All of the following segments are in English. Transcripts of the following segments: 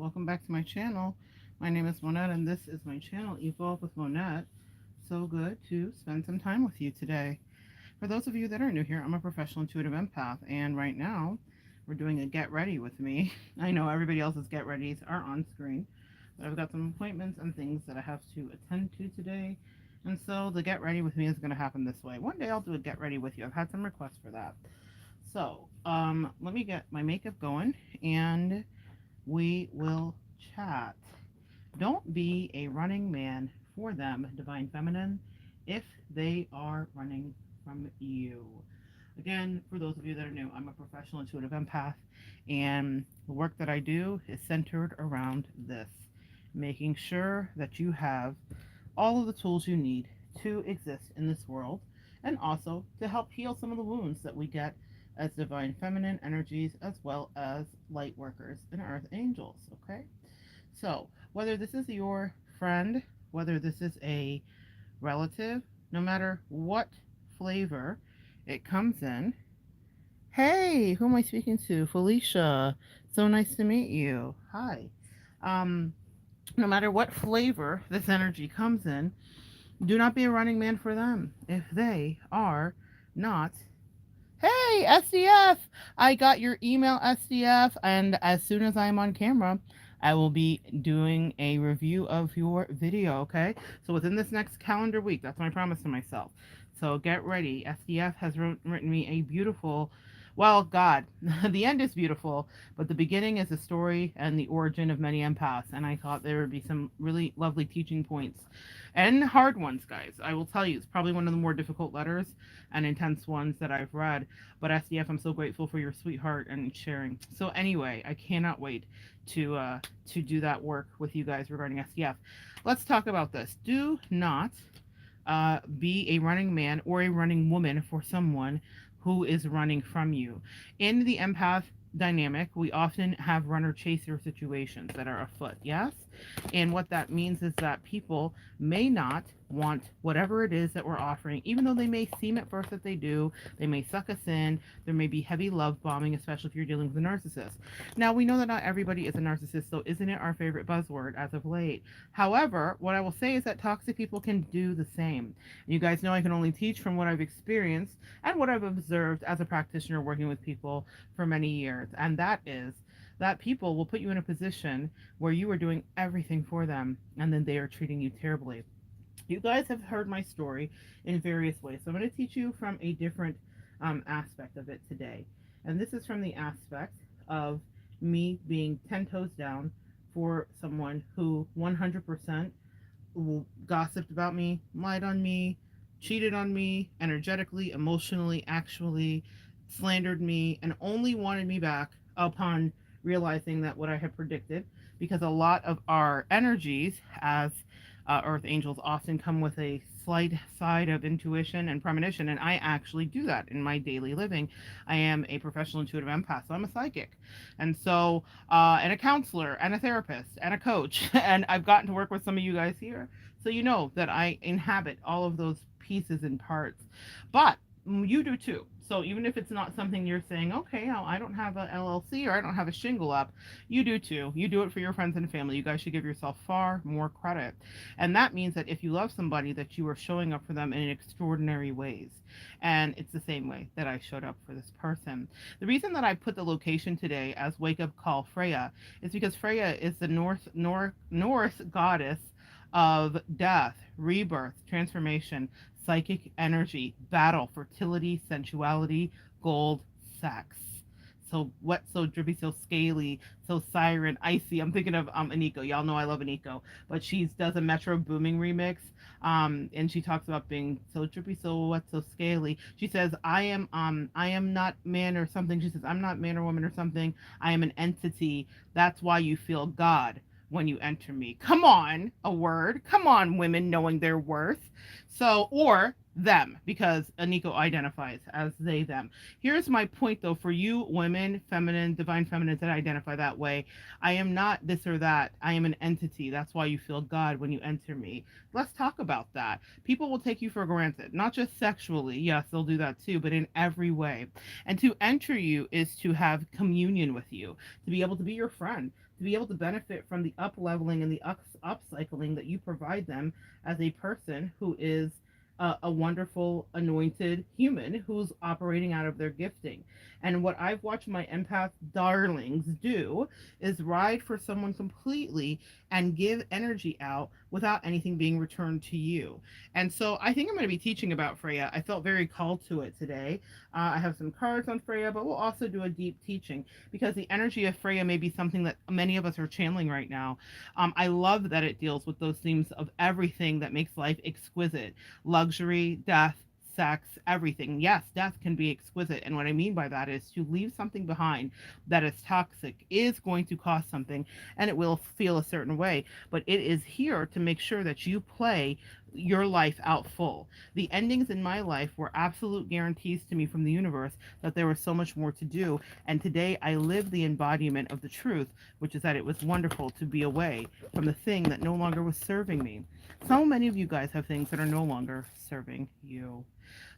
welcome back to my channel. My name is Monette and this is my channel, Evolve with Monette. So good to spend some time with you today. For those of you that are new here, I'm a professional intuitive empath, and right now we're doing a get ready with me. I know everybody else's get readies are on screen, but I've got some appointments and things that I have to attend to today, and so the get ready with me is going to happen this way. One day I'll do a get ready with you. I've had some requests for that. So, let me get my makeup going and we will chat. Don't be a running man for them, Divine Feminine, if they are running from you. Again, for those of you that are new, I'm a professional intuitive empath, and the work that I do is centered around this, making sure that you have all of the tools you need to exist in this world, and also to help heal some of the wounds that we get as divine feminine energies, as well as light workers and earth angels. Okay, so whether this is your friend, whether this is a relative, no matter what flavor it comes in. Hey, who am I speaking to? Felicia. So nice to meet you. Hi. um no matter what flavor this energy comes in, do not be a running man for them if they are not. Hey, SDF! I got your email, SDF, and as soon as I'm on camera, I will be doing a review of your video, okay? So within this next calendar week, that's my promise to myself. So get ready. SDF has written me a beautiful, well, God, the end is beautiful, but the beginning is the story and the origin of many empaths, and I thought there would be some really lovely teaching points and hard ones, guys. I will tell you, it's probably one of the more difficult letters and intense ones that I've read. But SDF, I'm so grateful for your sweetheart and sharing. So anyway, I cannot wait to do that work with you guys regarding SDF. Let's talk about this. Do not be a running man or a running woman for someone who is running from you. In the empath dynamic, we often have runner chaser situations that are afoot, yes? And what that means is that people may not want whatever it is that we're offering, even though they may seem at first that they do. They may suck us in. There may be heavy love bombing, especially if you're dealing with a narcissist. Now, we know that not everybody is a narcissist, so isn't it our favorite buzzword as of late? However, what I will say is that toxic people can do the same. You guys know I can only teach from what I've experienced and what I've observed as a practitioner working with people for many years, and that is that people will put you in a position where you are doing everything for them and then they are treating you terribly. You guys have heard my story in various ways, so I'm going to teach you from a different aspect of it today. And this is from the aspect of me being 10 toes down for someone who 100% gossiped about me, lied on me, cheated on me energetically, emotionally, actually slandered me, and only wanted me back upon realizing that what I had predicted, because a lot of our energies as earth angels often come with a slight side of intuition and premonition, and I actually do that in my daily living. I am a professional intuitive empath, so I'm a psychic, and so and a counselor and a therapist and a coach and I've gotten to work with some of you guys here, so you know that I inhabit all of those pieces and parts. But you do too. So even if it's not something you're saying, okay, I don't have a LLC or I don't have a shingle up, you do too. You do it for your friends and family. You guys should give yourself far more credit. And that means that if you love somebody, that you are showing up for them in extraordinary ways. And it's the same way that I showed up for this person. The reason that I put the location today as Wake Up Call Freya is because Freya is the Norse goddess of death, rebirth, transformation, psychic energy, battle, fertility, sensuality, gold, sex. So wet, so drippy, so scaly, so siren, icy. I'm thinking of Aniko. Y'all know I love Aniko, but she does a Metro Booming remix. And she talks about being so drippy, so wet, so scaly. She says, I am not man or something. She says, I'm not man or woman or something. I am an entity. That's why you feel God when you enter me. Come on, a word. Come on, women knowing their worth. So, or them, because Aniko identifies as they, them. Here's my point though, for you women, feminine, divine feminines that identify that way. I am not this or that. I am an entity. That's why you feel God when you enter me. Let's talk about that. People will take you for granted, not just sexually. Yes, they'll do that too, but in every way. And to enter you is to have communion with you, to be able to be your friend, to be able to benefit from the up leveling and the upcycling that you provide them as a person who is a wonderful anointed human who's operating out of their gifting. And what I've watched my empath darlings do is ride for someone completely and give energy out without anything being returned to you. And so I think I'm going to be teaching about Freya. I felt very called to it today. I have some cards on Freya, but we'll also do a deep teaching because the energy of Freya may be something that many of us are channeling right now. I love that it deals with those themes of everything that makes life exquisite: luxury, death, sex, everything. Yes, death can be exquisite. And what I mean by that is to leave something behind that is toxic is going to cost something and it will feel a certain way. But it is here to make sure that you play your life out full. The endings in my life were absolute guarantees to me from the universe that there was so much more to do. And today I live the embodiment of the truth, which is that it was wonderful to be away from the thing that no longer was serving me. So many of you guys have things that are no longer serving you.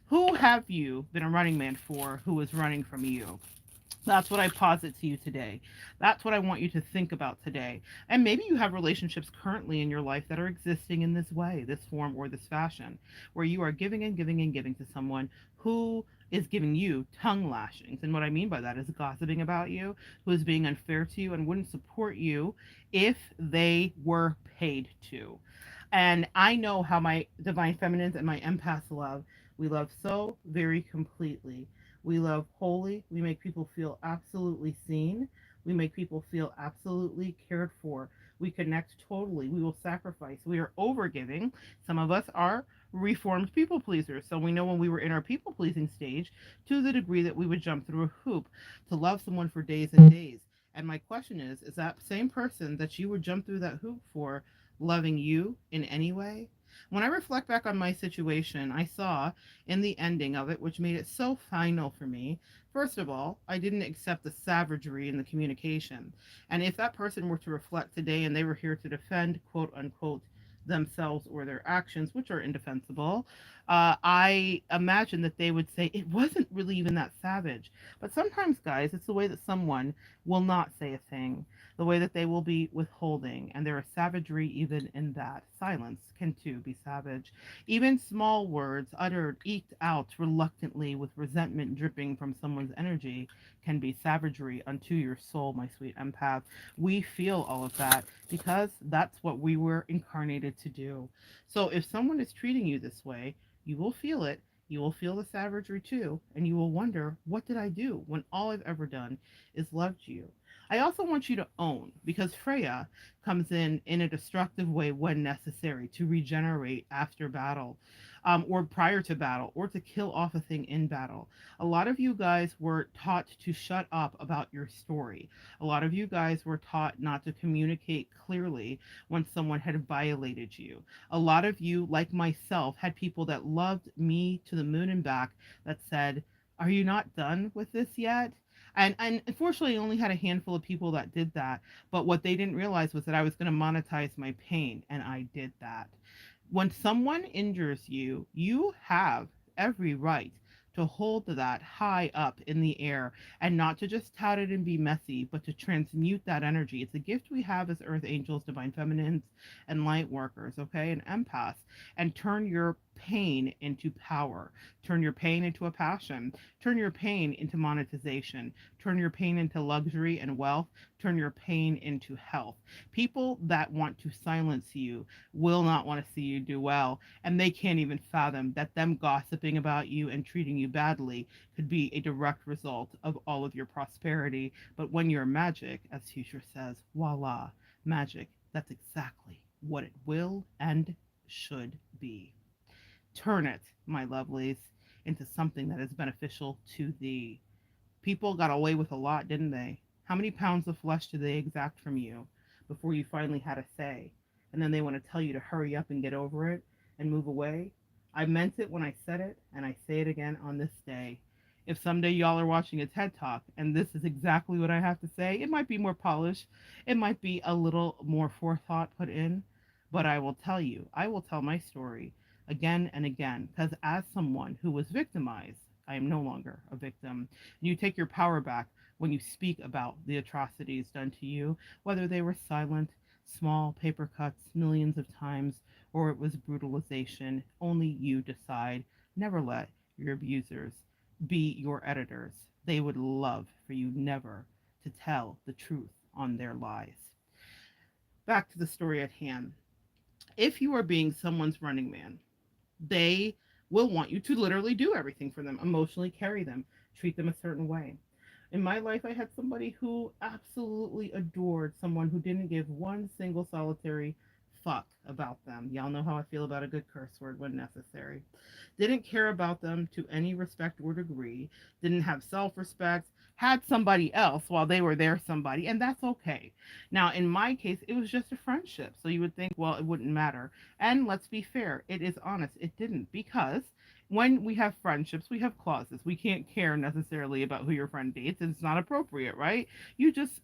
Who have you been a running man for who is running from you? That's what I posit to you today. That's what I want you to think about today. And maybe you have relationships currently in your life that are existing in this way, this form, or this fashion, where you are giving and giving and giving to someone who is giving you tongue lashings. And what I mean by that is gossiping about you, who is being unfair to you and wouldn't support you if they were paid to. And I know how my divine feminines and my empaths love. We love so very completely. We love wholly. We make people feel absolutely seen. We make people feel absolutely cared for. We connect totally. We will sacrifice. We are overgiving. Some of us are reformed people pleasers. So we know when we were in our people pleasing stage, to the degree that we would jump through a hoop to love someone for days and days. And my question is that same person that you would jump through that hoop for loving you in any way? When I reflect back on my situation, I saw in the ending of it, which made it so final for me, first of all, I didn't accept the savagery in the communication. And if that person were to reflect today and they were here to defend, quote unquote, themselves or their actions, which are indefensible, I imagine that they would say it wasn't really even that savage. But sometimes, guys, it's the way that someone will not say a thing, the way that they will be withholding, and there is savagery even in that. Silence can too be savage. Even small words uttered, eked out reluctantly with resentment dripping from someone's energy can be savagery unto your soul, my sweet empath. We feel all of that because that's what we were incarnated to do. So if someone is treating you this way, you will feel it. You will feel the savagery too, and you will wonder, what did I do when all I've ever done is loved you? I also want you to own, because Freya comes in a destructive way when necessary to regenerate after battle, or prior to battle, or to kill off a thing in battle. A lot of you guys were taught to shut up about your story. A lot of you guys were taught not to communicate clearly when someone had violated you. A lot of you, like myself, had people that loved me to the moon and back that said, "Are you not done with this yet?" And unfortunately, I only had a handful of people that did that. But what they didn't realize was that I was going to monetize my pain, and I did that. When someone injures you, you have every right to hold that high up in the air and not to just tout it and be messy, but to transmute that energy. It's a gift we have as earth angels, divine feminines, and light workers, okay, and empaths, and turn your pain into power, turn your pain into a passion, turn your pain into monetization, turn your pain into luxury and wealth, turn your pain into health. People that want to silence you will not want to see you do well, and they can't even fathom that them gossiping about you and treating you badly could be a direct result of all of your prosperity. But when you're magic, as Future says, voila, magic, that's exactly what it will and should be. Turn it, my lovelies, into something that is beneficial to thee. People got away with a lot, didn't they? How many pounds of flesh did they exact from you before you finally had a say? And then they want to tell you to hurry up and get over it and move away. I meant it when I said it, and I say it again on this day. If someday y'all are watching a TED Talk and this is exactly what I have to say, it might be more polished, it might be a little more forethought put in, but I will tell you, I will tell my story again and again, because as someone who was victimized, I am no longer a victim. You take your power back when you speak about the atrocities done to you, whether they were silent, small paper cuts millions of times, or it was brutalization. Only you decide. Never let your abusers be your editors. They would love for you never to tell the truth on their lies. Back to the story at hand. If you are being someone's running man, they will want you to literally do everything for them, emotionally carry them, treat them a certain way. In my life, I had somebody who absolutely adored someone who didn't give one single solitary fuck about them. Y'all know how I feel about a good curse word when necessary. Didn't care about them to any respect or degree, didn't have self respect, had somebody else while they were their somebody, and that's okay. Now, in my case, it was just a friendship. So you would think, well, it wouldn't matter. And let's be fair, it is honest, it didn't, because when we have friendships, we have clauses. We can't care necessarily about who your friend dates. It's not appropriate, right? You just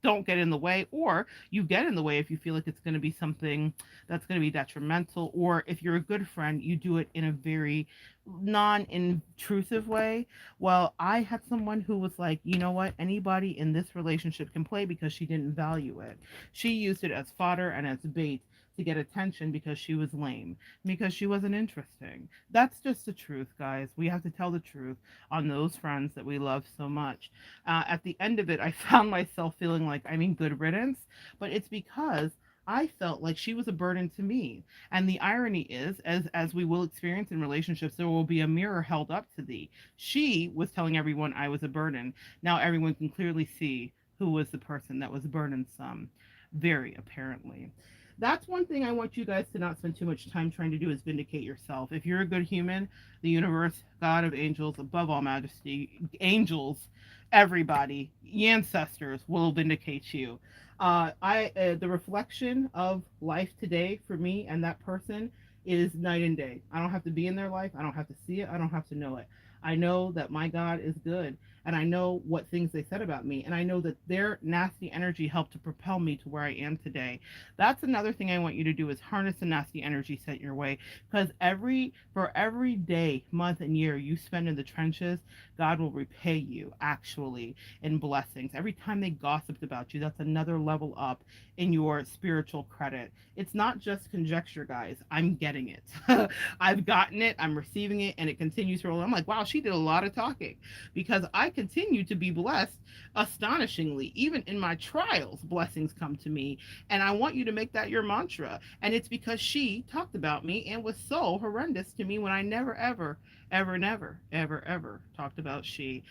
don't get in the way, or you get in the way if you feel like it's going to be something that's going to be detrimental, or if you're a good friend, you do it in a very non-intrusive way. Well, I had someone who was like, you know what? Anybody in this relationship can play because she didn't value it. She used it as fodder and as bait to get attention because she was lame, because she wasn't interesting. That's just the truth, guys. We have to tell the truth on those friends that we love so much. At the end of it, I found myself feeling like, I mean, good riddance, but it's because I felt like she was a burden to me. And the irony is, as we will experience in relationships, there will be a mirror held up to thee. She was telling everyone I was a burden. Now everyone can clearly see who was the person that was burdensome, very apparently. That's one thing I want you guys to not spend too much time trying to do is vindicate yourself. If you're a good human, the universe, God of angels, above all majesty, angels, everybody, ancestors will vindicate you. The reflection of life today for me and that person is night and day. I don't have to be in their life. I don't have to see it. I don't have to know it. I know that my God is good, and I know what things they said about me, and I know that their nasty energy helped to propel me to where I am today. That's another thing I want you to do is harness the nasty energy sent your way, because every day, month, and year you spend in the trenches, God will repay you actually in blessings. Every time they gossiped about you, that's another level up in your spiritual credit. It's not just conjecture, guys. I'm getting it. I've gotten it, I'm receiving it, and it continues to roll. I'm like, wow, she did a lot of talking, because I continue to be blessed astonishingly. Even in my trials, blessings come to me. And I want you to make that your mantra. And it's because she talked about me and was so horrendous to me when I never, ever, ever, never, ever, ever talked about she.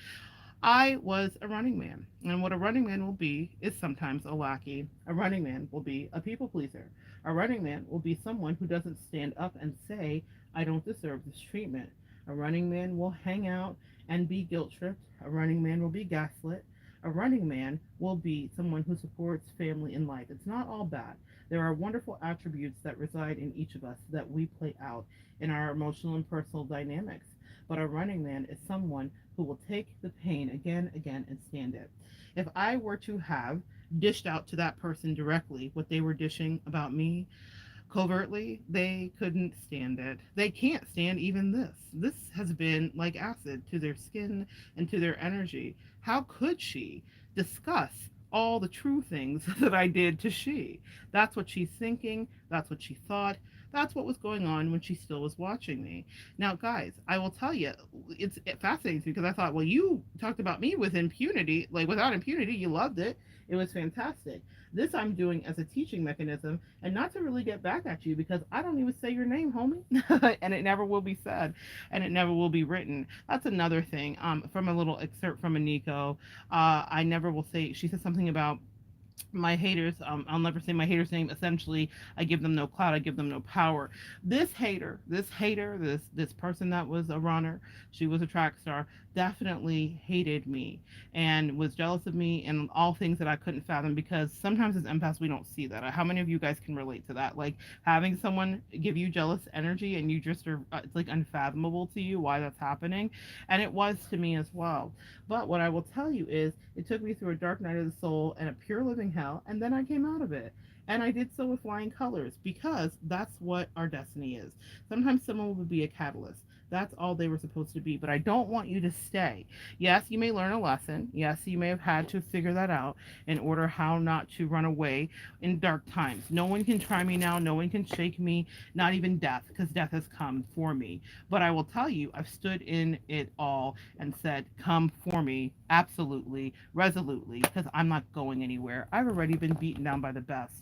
I was a running man. And what a running man will be is sometimes a lackey. A running man will be a people pleaser. A running man will be someone who doesn't stand up and say, I don't deserve this treatment. A running man will hang out and be guilt tripped. A running man will be gaslit. A running man will be someone who supports family in life. It's not all bad. There are wonderful attributes that reside in each of us that we play out in our emotional and personal dynamics. But a running man is someone who will take the pain again, again, and stand it. If I were to have dished out to that person directly what they were dishing about me, covertly, they couldn't stand it. They can't stand even this. This has been like acid to their skin and to their energy. How could she discuss all the true things that I did to she? That's what she's thinking. That's what she thought. That's what was going on when she still was watching me. Now, guys, I will tell you, it fascinates me because I thought, well, you talked about me with impunity, like without impunity, you loved it. It was fantastic. This I'm doing as a teaching mechanism and not to really get back at you because I don't even say your name, homie. And it never will be said and it never will be written. That's another thing. From a little excerpt from Aniko, I never will say, she said something about My haters, I'll never say my haters name. Essentially, I give them no clout, I give them no power. This person that was a runner, she was a track star, definitely hated me and was jealous of me and all things that I couldn't fathom, because sometimes as empaths we don't see that. How many of you guys can relate to that? Like having someone give you jealous energy and you just are, it's like unfathomable to you why that's happening. And it was to me as well. But what I will tell you is, it took me through a dark night of the soul and a pure living hell, and then I came out of it. And I did so with flying colors, because that's what our destiny is. Sometimes someone will be a catalyst. That's all they were supposed to be. But I don't want you to stay. Yes, you may learn a lesson. Yes, you may have had to figure that out in order how not to run away in dark times. No one can try me now. No one can shake me, not even death, because death has come for me. But I will tell you, I've stood in it all and said, come for me, absolutely, resolutely, because I'm not going anywhere. I've already been beaten down by the best.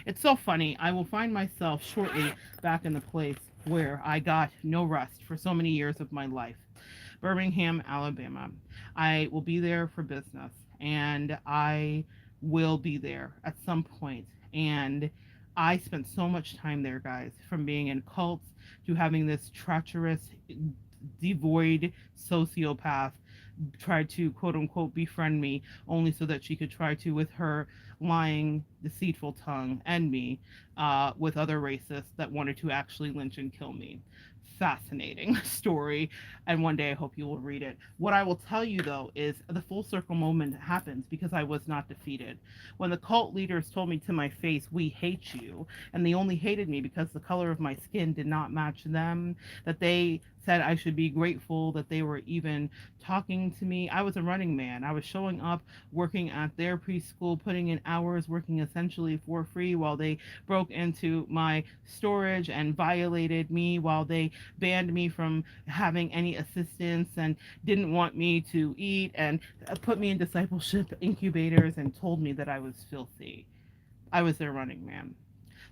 It's so funny. I will find myself shortly back in the place where I got no rest for so many years of my life. Birmingham, Alabama. I will be there for business, and I will be there at some point. And I spent so much time there, guys, from being in cults to having this treacherous, devoid sociopath try to quote unquote befriend me, only so that she could try to, with her lying, deceitful tongue, end me with other racists that wanted to actually lynch and kill me. Fascinating story, and one day I hope you will read it. What I will tell you though is the full circle moment happens because I was not defeated. When the cult leaders told me to my face, "We hate you," and they only hated me because the color of my skin did not match them, that they said I should be grateful that they were even talking to me. I was a running man. I was showing up, working at their preschool, putting in hours, working essentially for free, while they broke into my storage and violated me, while they banned me from having any assistance and didn't want me to eat, and put me in discipleship incubators and told me that I was filthy. I was their running man.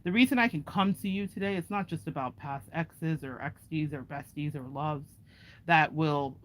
The reason I can come to you today is not just about past exes or exties or besties or loves that will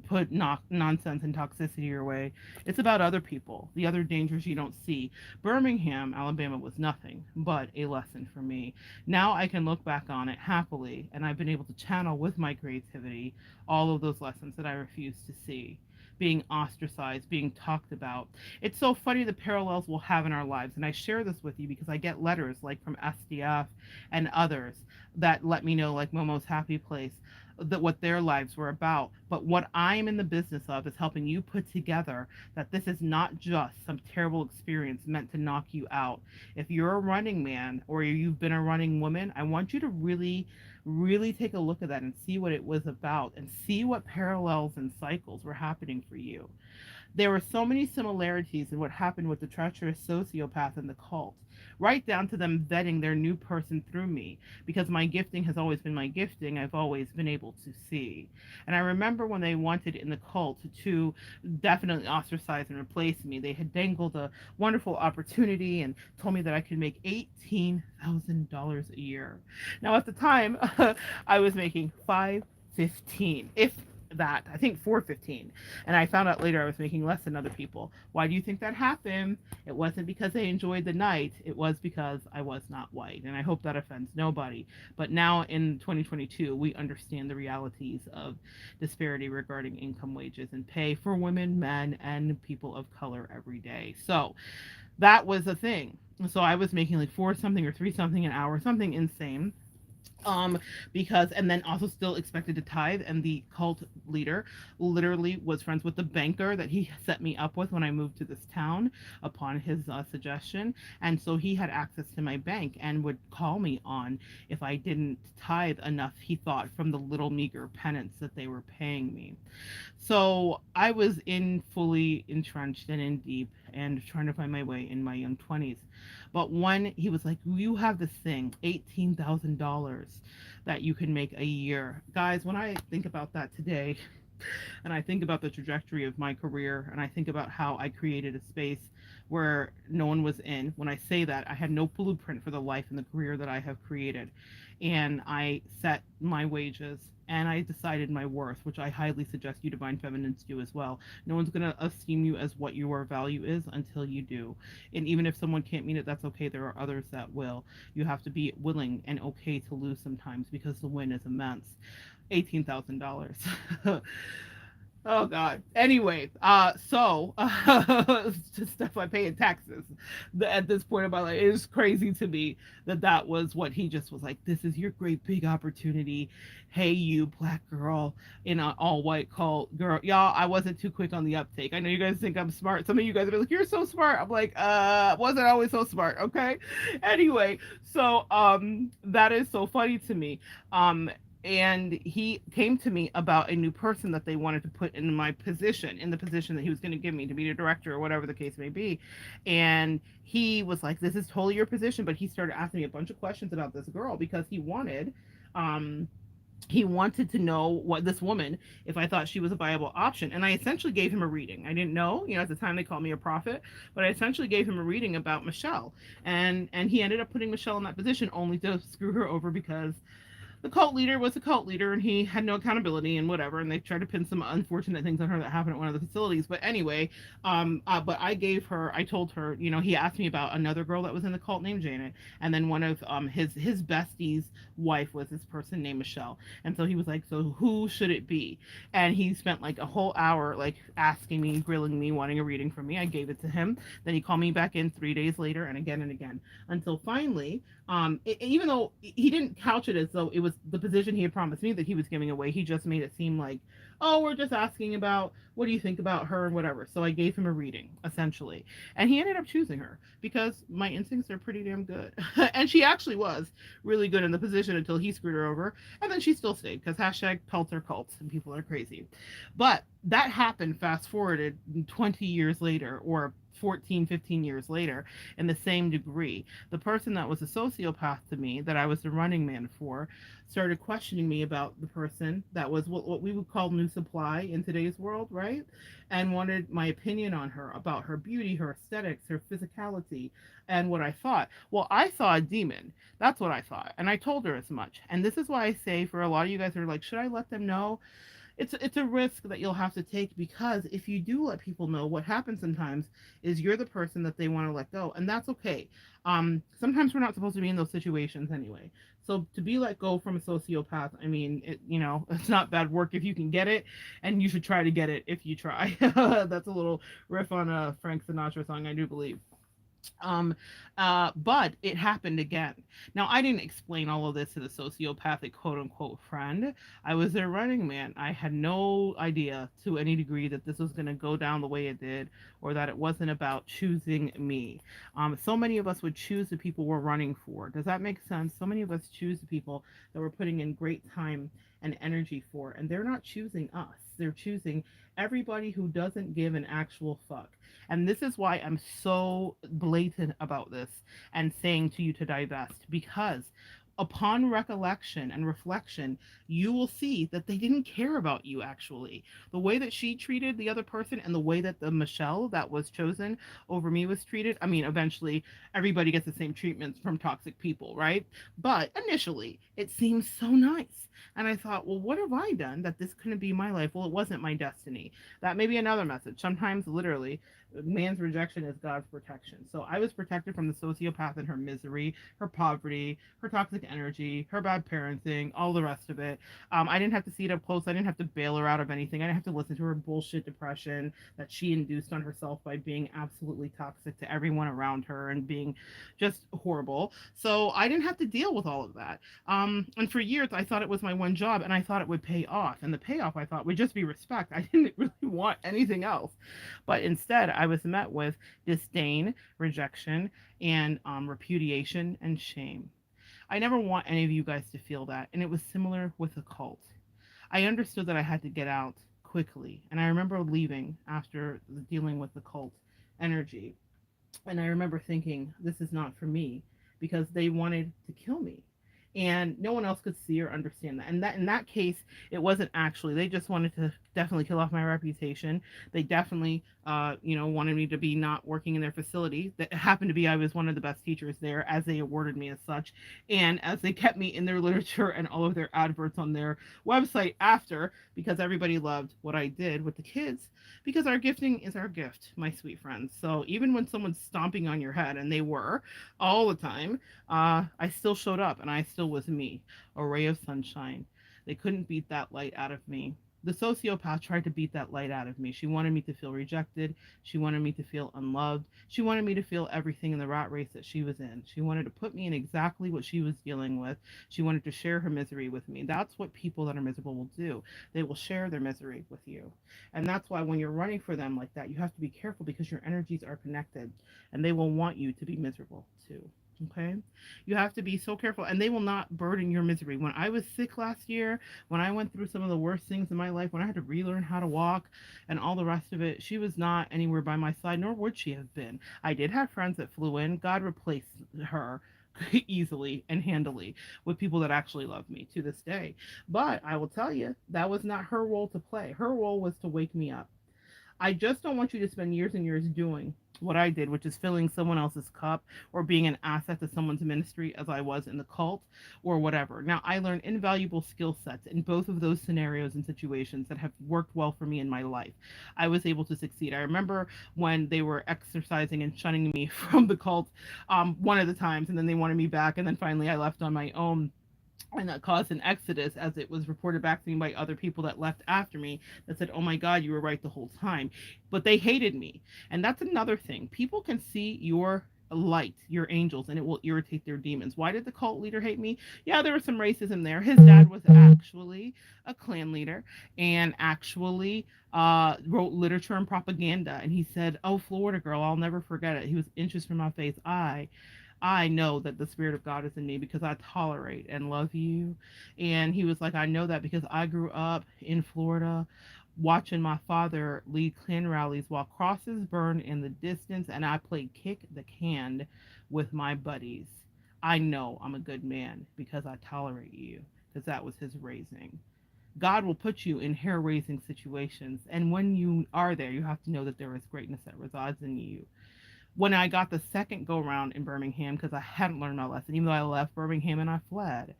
put nonsense and toxicity your way. It's about other people, the other dangers you don't see. Birmingham, Alabama was nothing but a lesson for me. Now I can look back on it happily, and I've been able to channel with my creativity all of those lessons that I refused to see. Being ostracized, being talked about. It's so funny the parallels we'll have in our lives. And I share this with you because I get letters like from SDF and others that let me know, like Momo's Happy Place, that what their lives were about. But what I'm in the business of is helping you put together that this is not just some terrible experience meant to knock you out. If you're a running man or you've been a running woman, I want you to really take a look at that and see what it was about and see what parallels and cycles were happening for you. There were so many similarities in what happened with the treacherous sociopath and the cult, right down to them vetting their new person through me. Because my gifting has always been my gifting, I've always been able to see. And I remember when they wanted in the cult to definitely ostracize and replace me, they had dangled a wonderful opportunity and told me that I could make $18,000 a year. Now, at the time, I was making 515, if that, I think 415, and I found out later I was making less than other people. Why do you think that happened? It wasn't because they enjoyed the night, it was because I was not white, and I hope that offends nobody. But now in 2022 we understand the realities of disparity regarding income, wages, and pay for women, men, and people of color every day. So that was a thing. So I was making like four something or three something an hour, something insane, because, and then also still expected to tithe. And the cult leader literally was friends with the banker that he set me up with when I moved to this town upon his suggestion. And so he had access to my bank and would call me on if I didn't tithe enough, he thought, from the little meager penance that they were paying me. So I was in fully entrenched and in deep and trying to find my way in my young 20s. But one, he was like, you have this thing, $18,000 that you can make a year. Guys, when I think about that today, and I think about the trajectory of my career, and I think about how I created a space where no one was in. When I say that, I had no blueprint for the life and the career that I have created. And I set my wages and I decided my worth, which I highly suggest you divine feminines do as well. No one's going to esteem you as what your value is until you do. And even if someone can't meet it, that's okay. There are others that will. You have to be willing and okay to lose sometimes because the win is immense. $18,000. Oh God. Anyway, just stuff I pay in taxes. At this point of my life, it is crazy to me that that was what he just was like. This is your great big opportunity. Hey, you black girl in an all white cult, girl. Y'all, I wasn't too quick on the uptake. I know you guys think I'm smart. Some of you guys are like, you're so smart. I'm like, wasn't always so smart. Okay. Anyway, that is so funny to me. And he came to me about a new person that they wanted to put in my position, in the position that he was going to give me to be the director or whatever the case may be. And he was like, this is totally your position. But he started asking me a bunch of questions about this girl because um, he wanted to know what this woman, if I thought she was a viable option. And I essentially gave him a reading. I didn't know, at the time they called me a prophet, but I essentially gave him a reading about Michelle. And he ended up putting Michelle in that position only to screw her over because the cult leader was a cult leader and he had no accountability and whatever, and they tried to pin some unfortunate things on her that happened at one of the facilities. But anyway, but I told her, he asked me about another girl that was in the cult named Janet, and then one of his bestie's wife was this person named Michelle. And so he was like, so who should it be? And he spent like a whole hour like asking me, grilling me, wanting a reading from me. I gave it to him. Then he called me back in 3 days later and again, until finally, even though he didn't couch it as though it was the position he had promised me that he was giving away, he just made it seem like, oh, we're just asking about what do you think about her and whatever. So I gave him a reading essentially, and he ended up choosing her because my instincts are pretty damn good. And she actually was really good in the position until he screwed her over, and then she still stayed because hashtag pelter cults and people are crazy. But that happened fast forwarded 20 years later, or 14, 15 years later, in the same degree. The person that was a sociopath to me, that I was the running man for, started questioning me about the person that was what we would call new supply in today's world, right? And wanted my opinion on her, about her beauty, her aesthetics, her physicality, and what I thought. Well, I saw a demon. That's what I thought. And I told her as much. And this is why I say, for a lot of you guys who are like, should I let them know? It's a risk that you'll have to take, because if you do let people know, what happens sometimes is you're the person that they want to let go, and that's okay. Sometimes we're not supposed to be in those situations anyway. So to be let go from a sociopath, I mean, it's not bad work if you can get it, and you should try to get it if you try. That's a little riff on a Frank Sinatra song, I do believe. But it happened again. Now, I didn't explain all of this to the sociopathic quote unquote friend. I was their running man. I had no idea to any degree that this was going to go down the way it did, or that it wasn't about choosing me. So many of us would choose the people we're running for. Does that make sense? So many of us choose the people that we're putting in great time and energy for, and they're not choosing us. They're choosing everybody who doesn't give an actual fuck. And this is why I'm so blatant about this and saying to you to divest, because upon recollection and reflection, you will see that they didn't care about you actually. The way that she treated the other person and the way that the Michelle that was chosen over me was treated. I mean, eventually everybody gets the same treatments from toxic people, right? But initially, it seems so nice. And I thought, well, what have I done that this couldn't be my life? Well, it wasn't my destiny. That may be another message. Sometimes, literally, man's rejection is God's protection. So I was protected from the sociopath and her misery, her poverty, her toxic energy, her bad parenting, all the rest of it. I didn't have to see it up close. I didn't have to bail her out of anything. I didn't have to listen to her bullshit depression that she induced on herself by being absolutely toxic to everyone around her and being just horrible. So I didn't have to deal with all of that. And for years, I thought it was my one job, and I thought it would pay off. And the payoff, I thought, would just be respect. I didn't really want anything else. But instead, I was met with disdain, rejection, and repudiation and shame. I never want any of you guys to feel that. And it was similar with the cult. I understood that I had to get out quickly. And I remember leaving after dealing with the cult energy. And I remember thinking, this is not for me, because they wanted to kill me. And no one else could see or understand that. And that in that case, it wasn't actually, they just wanted to definitely kill off my reputation. They definitely, wanted me to be not working in their facility. That happened to be I was one of the best teachers there, as they awarded me as such, and as they kept me in their literature and all of their adverts on their website after, because everybody loved what I did with the kids. Because our gifting is our gift, my sweet friends. So even when someone's stomping on your head, and they were all the time, I still showed up and I still was me, a ray of sunshine. They couldn't beat that light out of me. The sociopath tried to beat that light out of me. She wanted me to feel rejected. She wanted me to feel unloved. She wanted me to feel everything in the rat race that she was in. She wanted to put me in exactly what she was dealing with. She wanted to share her misery with me. That's what people that are miserable will do. They will share their misery with you. And that's why when you're running for them like that, you have to be careful, because your energies are connected and they will want you to be miserable too. Okay? You have to be so careful, and they will not burden your misery. When I was sick last year, when I went through some of the worst things in my life, when I had to relearn how to walk and all the rest of it, she was not anywhere by my side, nor would she have been. I did have friends that flew in. God replaced her easily and handily with people that actually love me to this day. But I will tell you, that was not her role to play. Her role was to wake me up. I just don't want you to spend years and years doing what I did, which is filling someone else's cup or being an asset to someone's ministry, as I was in the cult or whatever. Now, I learned invaluable skill sets in both of those scenarios and situations that have worked well for me in my life. I was able to succeed. I remember when they were exercising and shunning me from the cult, one of the times, and then they wanted me back, and then finally I left on my own, and that caused an exodus, as it was reported back to me by other people that left after me, that said, oh my God, you were right the whole time. But they hated me. And that's another thing. People can see your light, your angels, and it will irritate their demons. Why did the cult leader hate me? Yeah, there was some racism there. His dad was actually a Klan leader, and actually wrote literature and propaganda. And he said, oh, Florida girl, I'll never forget it. He was inches from my face. I know that the Spirit of God is in me because I tolerate and love you. And he was like, I know that because I grew up in Florida watching my father lead Klan rallies while crosses burned in the distance, and I played kick the can with my buddies. I know I'm a good man because I tolerate you, because that was his raising. God will put you in hair raising situations. And when you are there, you have to know that there is greatness that resides in you. When I got the second go round in Birmingham, because I hadn't learned my lesson, even though I left Birmingham and I fled,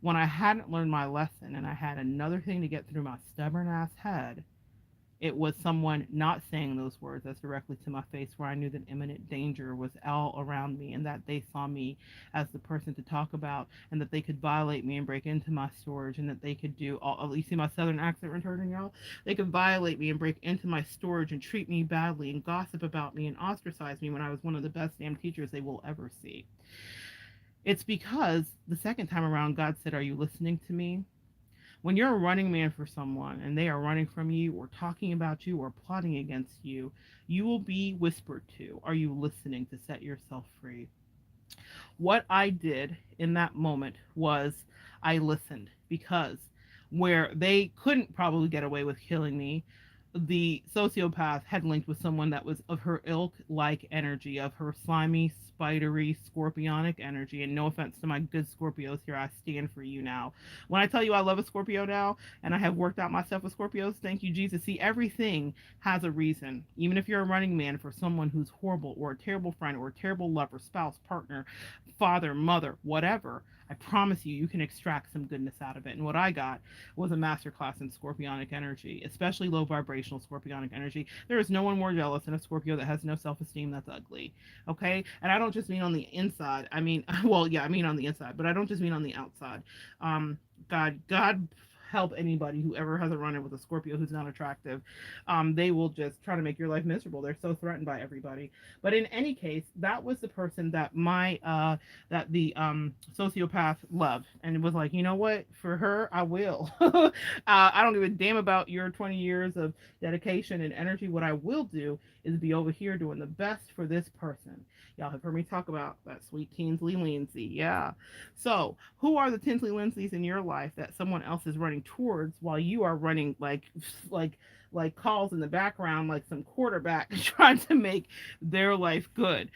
when I hadn't learned my lesson and I had another thing to get through my stubborn ass head, it was someone not saying those words as directly to my face, where I knew that imminent danger was all around me, and that they saw me as the person to talk about, and that they could violate me and break into my storage, and that they could do all, you see my southern accent returning, y'all? They could violate me and break into my storage and treat me badly and gossip about me and ostracize me when I was one of the best damn teachers they will ever see. It's because the second time around, God said, are you listening to me? When you're a running man for someone and they are running from you or talking about you or plotting against you, you will be whispered to. Are you listening to set yourself free? What I did in that moment was I listened, because where they couldn't probably get away with killing me, the sociopath had linked with someone that was of her ilk like energy, of her slimy, spidery, scorpionic energy. And no offense to my good Scorpios here, I stand for you now. When I tell you I love a Scorpio now, and I have worked out myself with Scorpios, thank you, Jesus. See, everything has a reason. Even if you're a running man for someone who's horrible, or a terrible friend, or a terrible lover, spouse, partner, father, mother, whatever, I promise you, you can extract some goodness out of it. And what I got was a masterclass in Scorpionic energy, especially low vibrational Scorpionic energy. There is no one more jealous than a Scorpio that has no self-esteem that's ugly. Okay? And I don't just mean on the inside. I mean, well, yeah, I mean on the inside, but I don't just mean on the outside. God help anybody who ever has a run-in with a Scorpio who's not attractive. They will just try to make your life miserable. They're so threatened by everybody. But in any case, that was the person that the sociopath loved, and it was like, you know what? For her, I will. I don't give a damn about your 20 years of dedication and energy. What I will do is be over here doing the best for this person. Y'all have heard me talk about that sweet Tinsley Lindsay. Yeah. So, who are the Tinsley Lindsays in your life that someone else is running towards while you are running like like calls in the background, like some quarterback trying to make their life good.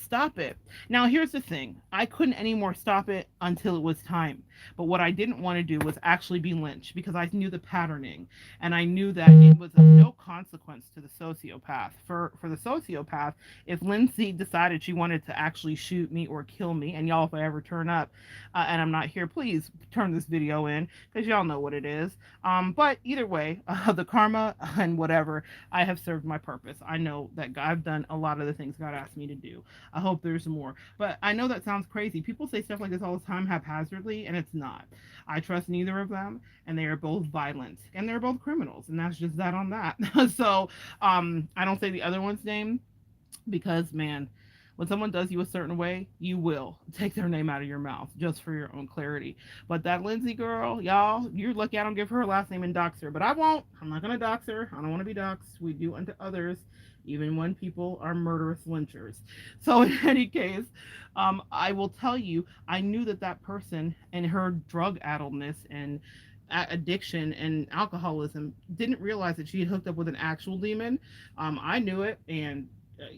Stop it. Now, here's the thing: I couldn't anymore stop it until it was time. But what I didn't want to do was actually be lynched because I knew the patterning, and I knew that it was of no consequence to the sociopath. For the sociopath, if Lindsay decided she wanted to actually shoot me or kill me, and y'all, if I ever turn up and I'm not here, please turn this video in because y'all know what it is. But either way, the karma and whatever, I have served my purpose. I know that I've done a lot of the things God asked me to do. I hope there's more. But I know that sounds crazy. People say stuff like this all the time haphazardly, and it's not. I trust neither of them, and they are both violent, and they're both criminals, and that's just that on that. So I don't say the other one's name because, man, when someone does you a certain way, you will take their name out of your mouth just for your own clarity. But that Lindsay girl, y'all, you're lucky I don't give her her last name and dox her. But I won't. I'm not going to dox her. I don't want to be doxed. We do unto others, even when people are murderous lynchers. So, in any case, I will tell you, I knew that that person and her drug addledness and addiction and alcoholism didn't realize that she had hooked up with an actual demon. I knew it, and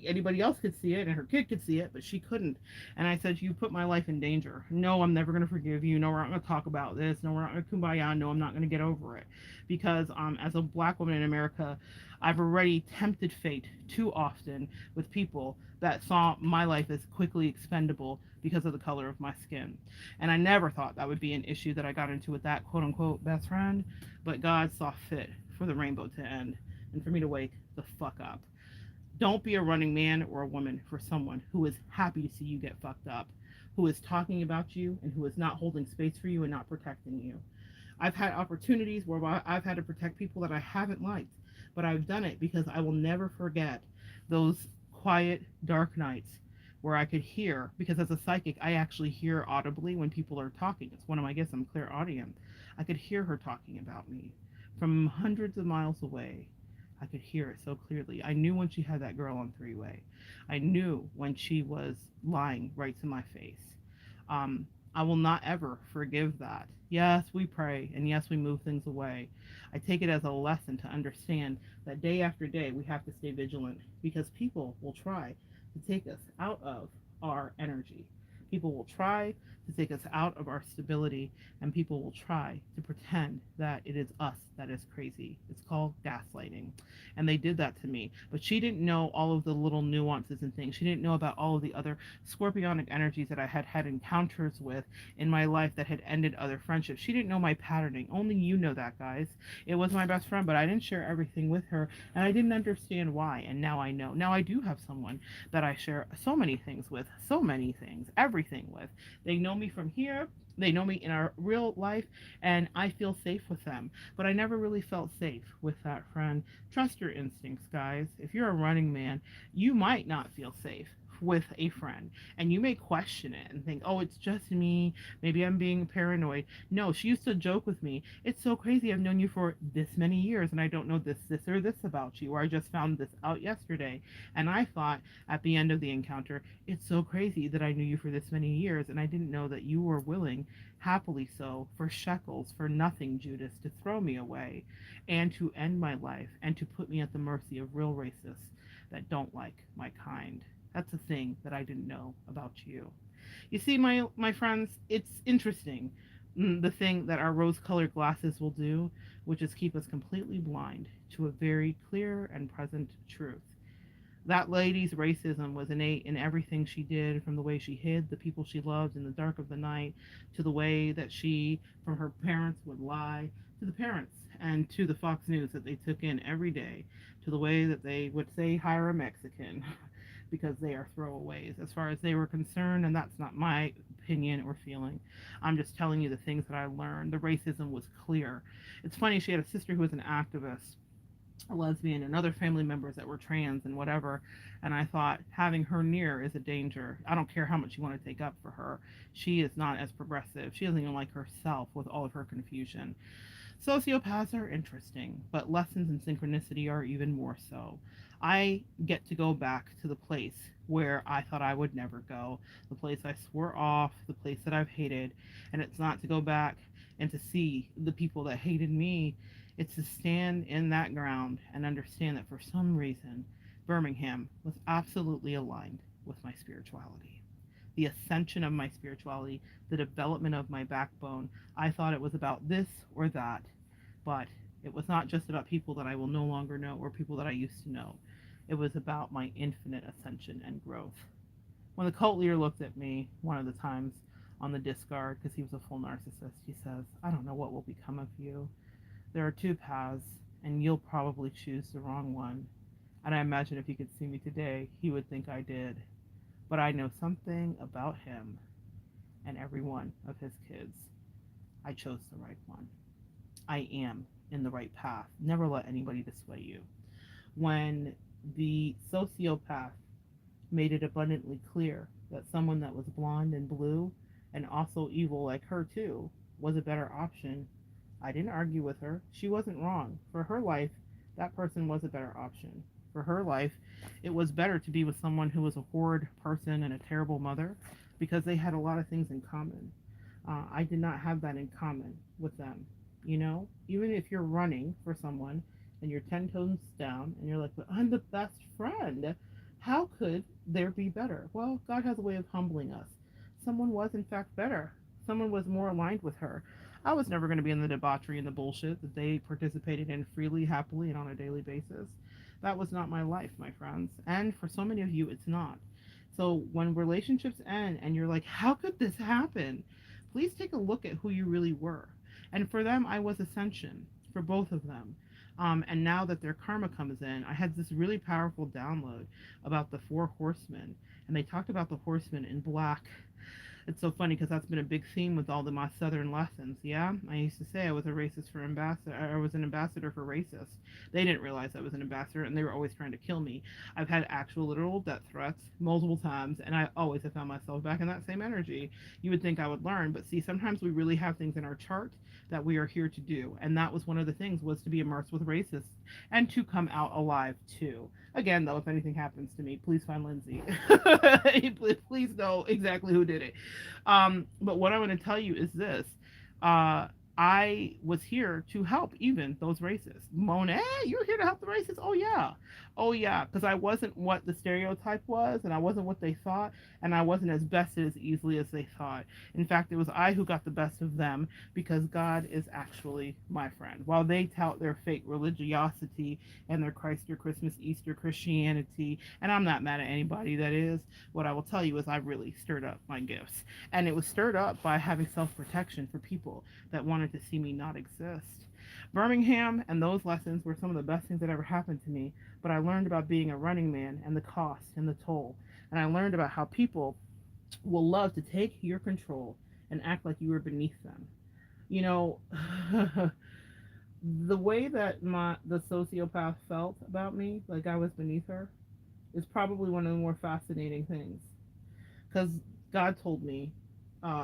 anybody else could see it, and her kid could see it, but she couldn't. And I said, you put my life in danger. No, I'm never going to forgive you. No, we're not going to talk about this. No, we're not going to kumbaya. No, I'm not going to get over it. Because as a black woman in America, I've already tempted fate too often with people that saw my life as quickly expendable because of the color of my skin. And I never thought that would be an issue that I got into with that quote unquote best friend, but God saw fit for the rainbow to end and for me to wake the fuck up. Don't be a running man or a woman for someone who is happy to see you get fucked up, who is talking about you, and who is not holding space for you and not protecting you. I've had opportunities where I've had to protect people that I haven't liked, but I've done it because I will never forget those quiet, dark nights where I could hear, because as a psychic, I actually hear audibly when people are talking. It's one of my gifts, I'm clairaudient. I could hear her talking about me from hundreds of miles away. I could hear it so clearly. I knew when she had that girl on three-way. I knew when she was lying right to my face. I will not ever forgive that. Yes, we pray, and yes, we move things away. I take it as a lesson to understand that day after day we have to stay vigilant because people will try to take us out of our energy. People will try to take us out of our stability, and people will try to pretend that it is us that is crazy. It's called gaslighting. And they did that to me. But she didn't know all of the little nuances and things. She didn't know about all of the other scorpionic energies that I had had encounters with in my life that had ended other friendships. She didn't know my patterning. Only you know that, guys. It was my best friend, but I didn't share everything with her, and I didn't understand why. And now I know. Now I do have someone that I share so many things with, so many things, everything with. They know me from here. They know me in our real life, and I feel safe with them. But I never really felt safe with that friend. Trust your instincts, guys. If you're a running man, you might not feel safe with a friend, and you may question it and think, oh, it's just me, maybe I'm being paranoid. No, she used to joke with me, it's so crazy, I've known you for this many years and I don't know this or this about you, or I just found this out yesterday. And I thought at the end of the encounter, it's so crazy that I knew you for this many years and I didn't know that you were willing, happily so, for shekels, for nothing, Judas, to throw me away and to end my life and to put me at the mercy of real racists that don't like my kind. That's a thing that I didn't know about you. You see, my friends, it's interesting, the thing that our rose-colored glasses will do, which is keep us completely blind to a very clear and present truth. That lady's racism was innate in everything she did, from the way she hid the people she loved in the dark of the night, to the way that she, from her parents, would lie to the parents, and to the Fox News that they took in every day, to the way that they would say, hire a Mexican. Because they are throwaways as far as they were concerned, and that's not my opinion or feeling. I'm just telling you the things that I learned. The racism was clear. It's funny, she had a sister who was an activist, a lesbian, and other family members that were trans and whatever, and I thought having her near is a danger. I don't care how much you want to take up for her. She is not as progressive. She doesn't even like herself with all of her confusion. Sociopaths are interesting, but lessons in synchronicity are even more so. I get to go back to the place where I thought I would never go, the place I swore off, the place that I've hated, and it's not to go back and to see the people that hated me. It's to stand in that ground and understand that for some reason, Birmingham was absolutely aligned with my spirituality, the ascension of my spirituality, the development of my backbone. I thought it was about this or that, but it was not just about people that I will no longer know or people that I used to know. It was about my infinite ascension and growth. When the cult leader looked at me one of the times on the discard, because he was a full narcissist, he says, I don't know what will become of you. There are two paths, and you'll probably choose the wrong one. And I imagine if he could see me today, he would think I did. But I know something about him and every one of his kids. I chose the right one. I am in the right path. Never let anybody dissuade you. When the sociopath made it abundantly clear that someone that was blonde and blue and also evil like her too was a better option, I didn't argue with her. She wasn't wrong. For her life, that person was a better option. For her life, it was better to be with someone who was a horrid person and a terrible mother because they had a lot of things in common. I did not have that in common with them. You know, even if you're running for someone and you're 10 toes down and you're like, but I'm the best friend, how could there be better? Well, God has a way of humbling us. Someone was, in fact, better. Someone was more aligned with her. I was never going to be in the debauchery and the bullshit that they participated in freely, happily, and on a daily basis. That was not my life, my friends. And for so many of you, it's not. So when relationships end and you're like, how could this happen? Please take a look at who you really were. And for them, I was ascension, for both of them. And now that their karma comes in, I had this really powerful download about the four horsemen. And they talked about the horsemen in black. It's so funny because that's been a big theme with all my Southern lessons. Yeah, I used to say I was a racist for ambassador. I was an ambassador for racists. They didn't realize I was an ambassador, and they were always trying to kill me. I've had actual literal death threats multiple times, and I always have found myself back in that same energy. You would think I would learn, but see, sometimes we really have things in our chart that we are here to do, and that was one of the things, was to be immersed with racists and to come out alive too. Again, though, if anything happens to me, please find Lindsay. Please know exactly who did it. But what I want to tell you is this. Uh, I was here to help even those racists. Monet, you're here to help the racists? Oh, yeah. Oh, yeah. Because I wasn't what the stereotype was, and I wasn't what they thought, and I wasn't as bested as easily as they thought. In fact, it was I who got the best of them because God is actually my friend. While they tout their fake religiosity and their Christ or Christmas, Easter Christianity, and I'm not mad at anybody that is, what I will tell you is I really stirred up my gifts. And it was stirred up by having self-protection for people that wanted to see me not exist. Birmingham and those lessons were some of the best things that ever happened to me, but I learned about being a running man and the cost and the toll. And I learned about how people will love to take your control and act like you were beneath them. You know, the way that the sociopath felt about me, like I was beneath her, is probably one of the more fascinating things. Because God told me,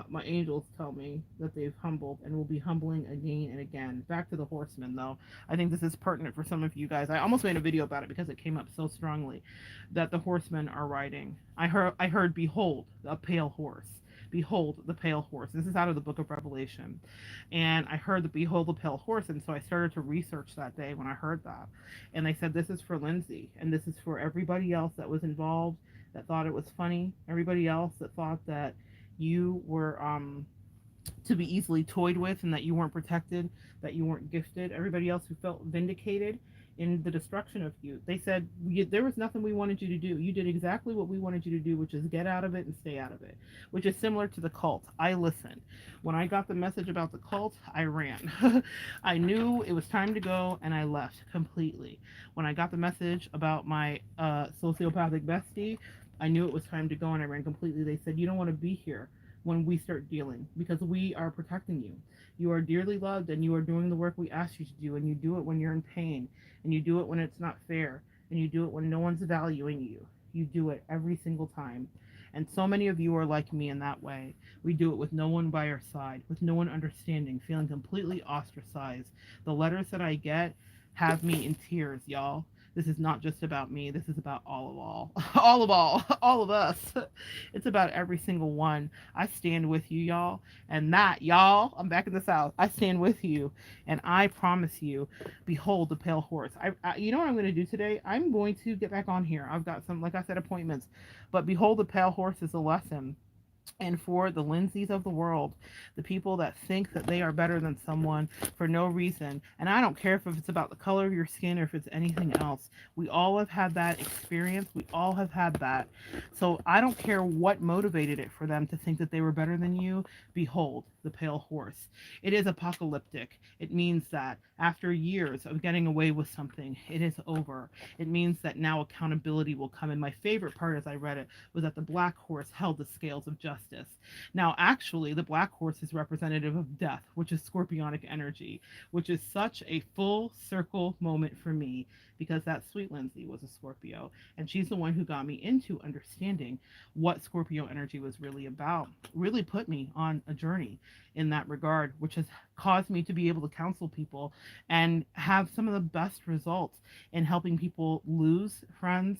my angels tell me that they've humbled and will be humbling again and again. Back to the horsemen, though. I think this is pertinent for some of you guys. I almost made a video about it because it came up so strongly that the horsemen are riding. I heard, behold, a pale horse. Behold the pale horse. This is out of the book of Revelation. And I heard the behold the pale horse. And so I started to research that day when I heard that. And they said, this is for Lindsay. And this is for everybody else that was involved, that thought it was funny. Everybody else that thought that you were to be easily toyed with and that you weren't protected, that you weren't gifted. Everybody else who felt vindicated in the destruction of you. They said, there was nothing we wanted you to do. You did exactly what we wanted you to do, which is get out of it and stay out of it, which is similar to the cult. I listened. When I got the message about the cult, I ran. I knew it was time to go, and I left completely. When I got the message about my sociopathic bestie, I knew it was time to go, and I ran completely. They said, you don't want to be here when we start dealing because we are protecting you. You are dearly loved, and you are doing the work we asked you to do, and you do it when you're in pain, and you do it when it's not fair, and you do it when no one's valuing you. You do it every single time. And so many of you are like me in that way. We do it with no one by our side, with no one understanding, feeling completely ostracized. The letters that I get have me in tears, y'all. This is not just about me. This is about all, all of us. It's about every single one. I stand with you, y'all. And that, y'all, I'm back in the South. I stand with you. And I promise you, behold the pale horse. You know what I'm going to do today? I'm going to get back on here. I've got some, like I said, appointments. But behold the pale horse is a lesson. And for the Lindsays of the world, the people that think that they are better than someone for no reason, and I don't care if it's about the color of your skin or if it's anything else, we all have had that experience. We all have had that. So I don't care what motivated it for them to think that they were better than you. Behold, the pale horse. It is apocalyptic. It means that after years of getting away with something, it is over. It means that now accountability will come. And my favorite part as I read it was that the black horse held the scales of justice. Now, actually, the black horse is representative of death, which is scorpionic energy, which is such a full circle moment for me because that sweet Lindsay was a Scorpio, and she's the one who got me into understanding what Scorpio energy was really about. Really put me on a journey in that regard, which has caused me to be able to counsel people and have some of the best results in helping people lose friends,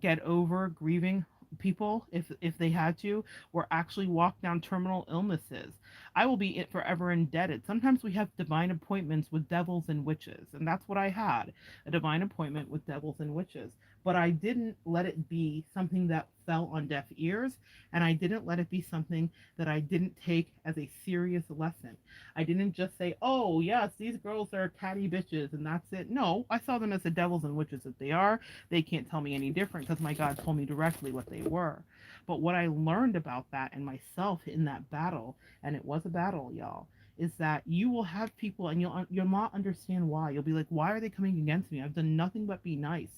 get over grieving people if they had to, or actually walk down terminal illnesses. I will be forever indebted. Sometimes we have divine appointments with devils and witches, and that's what I had, a divine appointment with devils and witches. But I didn't let it be something that fell on deaf ears, and I didn't let it be something that I didn't take as a serious lesson. I didn't just say, oh, yes, these girls are catty bitches, and that's it. No, I saw them as the devils and witches that they are. They can't tell me any different because my God told me directly what they were. But what I learned about that and myself in that battle, and it was a battle, y'all, is that you will have people and you'll not understand why. You'll be like, why are they coming against me? I've done nothing but be nice.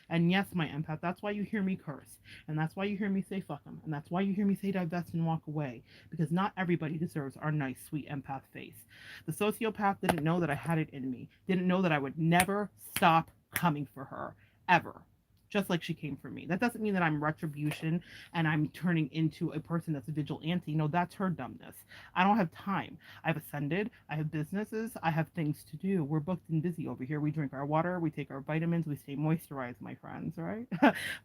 And yes, my empath, that's why you hear me curse. And that's why you hear me say fuck them. And that's why you hear me say divest and walk away. Because not everybody deserves our nice, sweet empath face. The sociopath didn't know that I had it in me, didn't know that I would never stop coming for her, ever. Just like she came for me. That doesn't mean that I'm retribution and I'm turning into a person that's a vigilante. No, that's her dumbness. I don't have time. I've ascended. I have businesses. I have things to do. We're booked and busy over here. We drink our water. We take our vitamins. We stay moisturized, my friends, right?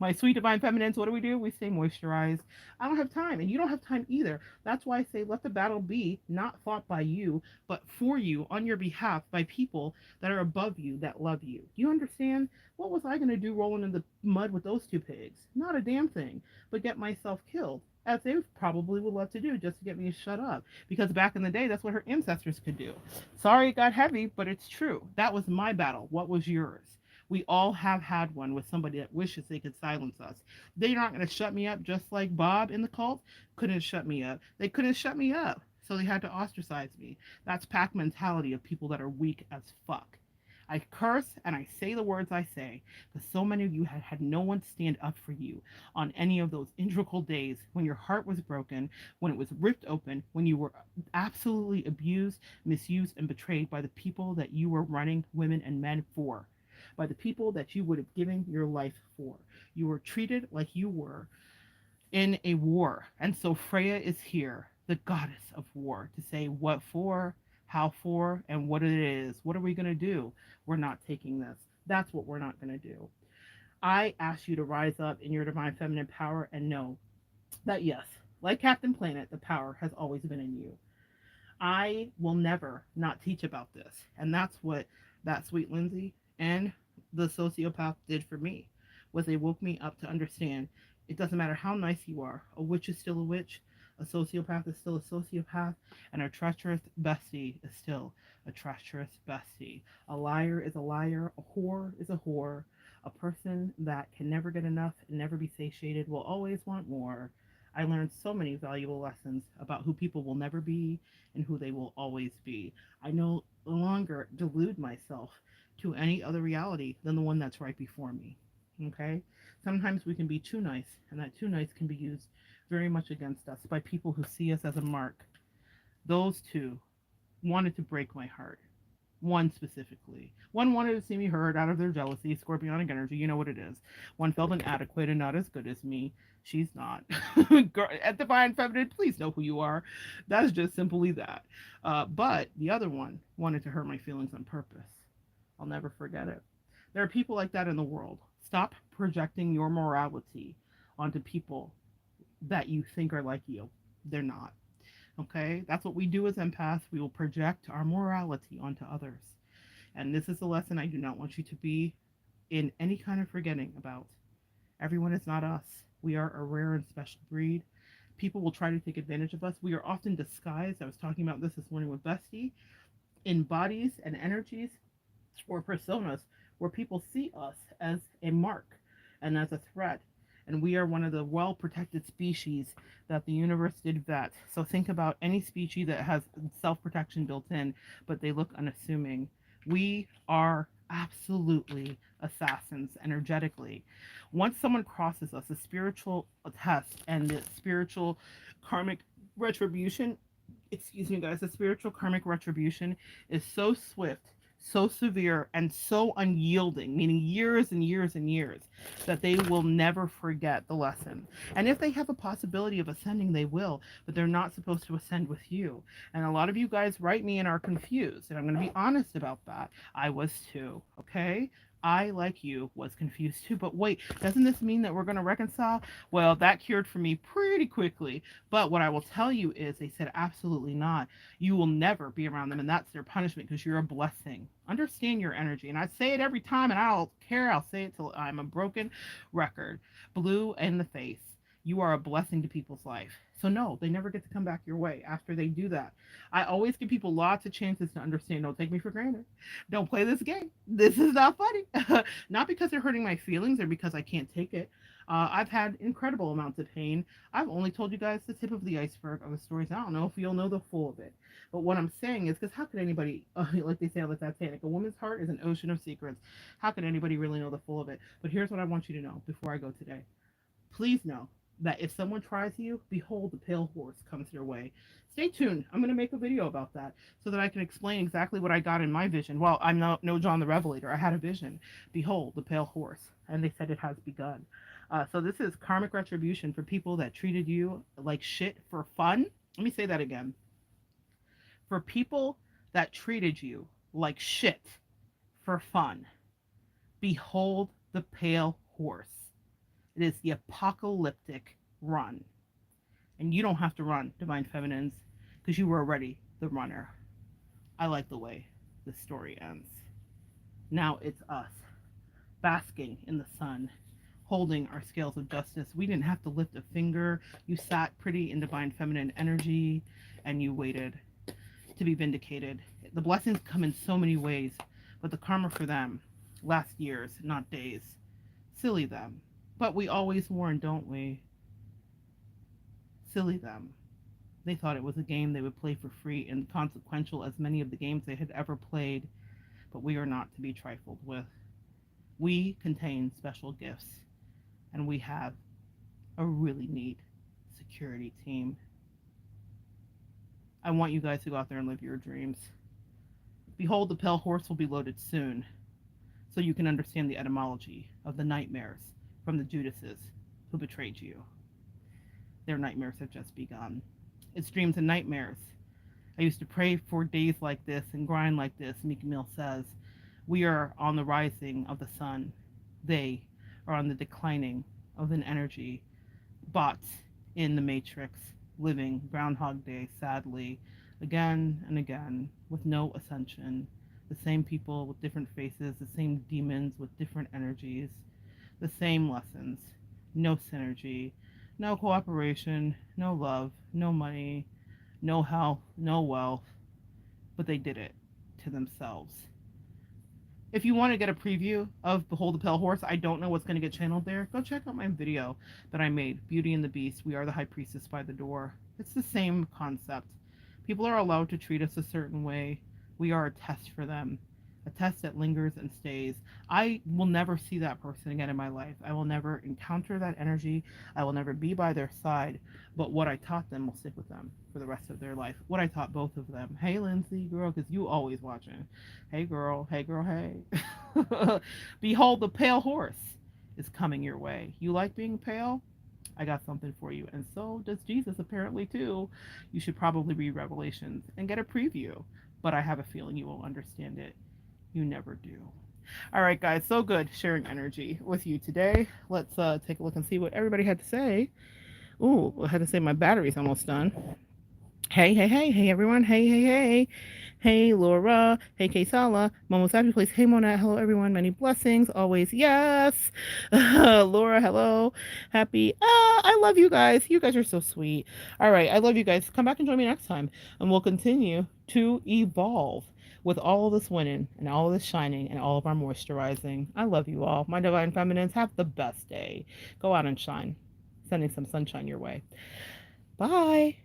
My sweet divine feminines, what do? We stay moisturized. I don't have time. And you don't have time either. That's why I say let the battle be not fought by you, but for you, on your behalf, by people that are above you, that love you. Do you understand? What was I going to do rolling in the mud with those two pigs? Not a damn thing, but get myself killed, as they probably would love to do just to get me to shut up. Because back in the day, that's what her ancestors could do. Sorry it got heavy, but it's true. That was my battle. What was yours? We all have had one with somebody that wishes they could silence us. They're not going to shut me up just like Bob in the cult couldn't shut me up. They couldn't shut me up, so they had to ostracize me. That's pack mentality of people that are weak as fuck. I curse and I say the words I say because so many of you had no one stand up for you on any of those integral days when your heart was broken, when it was ripped open, when you were absolutely abused, misused, and betrayed by the people that you were running women and men for, by the people that you would have given your life for. You were treated like you were in a war. And so Freya is here, the goddess of war, to say what for, how for, and what it is. What are we going to do? We're not taking this. That's what we're not going to do. I ask you to rise up in your divine feminine power and know that, yes, like Captain Planet, the power has always been in you. I will never not teach about this. And that's what that sweet Lindsay and the sociopath did for me, was they woke me up to understand it doesn't matter how nice you are. A witch is still a witch. A sociopath is still a sociopath. And a treacherous bestie is still a treacherous bestie. A liar is a liar. A whore is a whore. A person that can never get enough and never be satiated will always want more. I learned so many valuable lessons about who people will never be and who they will always be. I no longer delude myself to any other reality than the one that's right before me. Okay? Sometimes we can be too nice, and that too nice can be used very much against us by people who see us as a mark. Those two wanted to break my heart. One specifically. One wanted to see me hurt out of their jealousy, scorpionic energy, you know what it is. One felt inadequate and not as good as me. She's not. At Divine Feminine, please know who you are. That's just simply that. But the other one wanted to hurt my feelings on purpose. I'll never forget it. There are people like that in the world. Stop projecting your morality onto people that you think are like you. They're not. Okay? That's what we do as empaths. We will project our morality onto others. And this is a lesson I do not want you to be in any kind of forgetting about. Everyone is not us. We are a rare and special breed. People will try to take advantage of us. We are often disguised. I was talking about this morning with Bestie, in bodies and energies or personas where people see us as a mark and as a threat. And we are one of the well protected species that the universe did vet. So think about any species that has self protection built in, but they look unassuming. We are absolutely assassins energetically. Once someone crosses us, the spiritual test and the spiritual karmic retribution, excuse me, guys, the spiritual karmic retribution is so swift, so severe, and so unyielding, meaning years and years and years, that they will never forget the lesson. And if they have a possibility of ascending, they will, but they're not supposed to ascend with you. And a lot of you guys write me and are confused, and I'm going to be honest about that. I was too, okay? I, like you, was confused too. But wait, doesn't this mean that we're going to reconcile? Well, that cured for me pretty quickly. But what I will tell you is they said absolutely not. You will never be around them, and that's their punishment because you're a blessing. Understand your energy. And I say it every time, and I don't care. I'll say it till I'm a broken record. Blue in the face. You are a blessing to people's life. So no, they never get to come back your way after they do that. I always give people lots of chances to understand. Don't take me for granted. Don't play this game. This is not funny. Not because they're hurting my feelings or because I can't take it. I've had incredible amounts of pain. I've only told you guys the tip of the iceberg of the stories. I don't know if you'll know the full of it. But what I'm saying is, because how could anybody, like they say on the Titanic, a woman's heart is an ocean of secrets. How could anybody really know the full of it? But here's what I want you to know before I go today. Please know that if someone tries you, behold, the pale horse comes your way. Stay tuned. I'm going to make a video about that so that I can explain exactly what I got in my vision. Well, I'm no John the Revelator. I had a vision. Behold, the pale horse. And they said it has begun. So this is karmic retribution for people that treated you like shit for fun. Let me say that again. For people that treated you like shit for fun, behold the pale horse. It is the apocalyptic run. And you don't have to run, Divine Feminines, because you were already the runner. I like the way the story ends. Now it's us, basking in the sun, holding our scales of justice. We didn't have to lift a finger. You sat pretty in Divine Feminine energy, and you waited to be vindicated. The blessings come in so many ways, but the karma for them lasts years, not days. Silly them. But we always warn, don't we? Silly them. They thought it was a game they would play for free, and consequential as many of the games they had ever played, but we are not to be trifled with. We contain special gifts, and we have a really neat security team. I want you guys to go out there and live your dreams. Behold, the pale horse will be loaded soon, so you can understand the etymology of the nightmares from the Judases who betrayed you. Their nightmares have just begun. It's dreams and nightmares. I used to pray for days like this and grind like this, Meek Mill says. We are on the rising of the sun. They are on the declining of an energy. Bots in the matrix, living Groundhog Day, sadly, again and again, with no ascension. The same people with different faces, the same demons with different energies, the same lessons. No synergy, no cooperation, no love, no money, no health, no wealth, but they did it to themselves. If you want to get a preview of Behold the Pale Horse, I don't know what's going to get channeled there. Go check out my video that I made, Beauty and the Beast, We Are the High Priestess by the Door. It's the same concept. People are allowed to treat us a certain way. We are a test for them, a test that lingers and stays. I will never see that person again in my life. I will never encounter that energy. I will never be by their side. But what I taught them will stick with them for the rest of their life. What I taught both of them. Hey, Lindsay, girl, because you always watching. Hey, girl, hey. Behold, the pale horse is coming your way. You like being pale? I got something for you. And so does Jesus, apparently, too. You should probably read Revelations and get a preview. But I have a feeling you will understand it. You never do. All right, guys, so good sharing energy with you today. Let's take a look and see what everybody had to say. Ooh, I had to say my battery's almost done. Hey, hey, hey, hey, everyone. Hey, hey, hey. Hey, Laura. Hey, Sala. Momo's happy place. Hey, Mona. Hello, everyone. Many blessings. Always, yes. Laura, hello. Happy. I love you guys. You guys are so sweet. All right. I love you guys. Come back and join me next time, and we'll continue to evolve with all of this winning and all of this shining and all of our moisturizing. I love you all. My divine feminines, have the best day. Go out and shine. Sending some sunshine your way. Bye.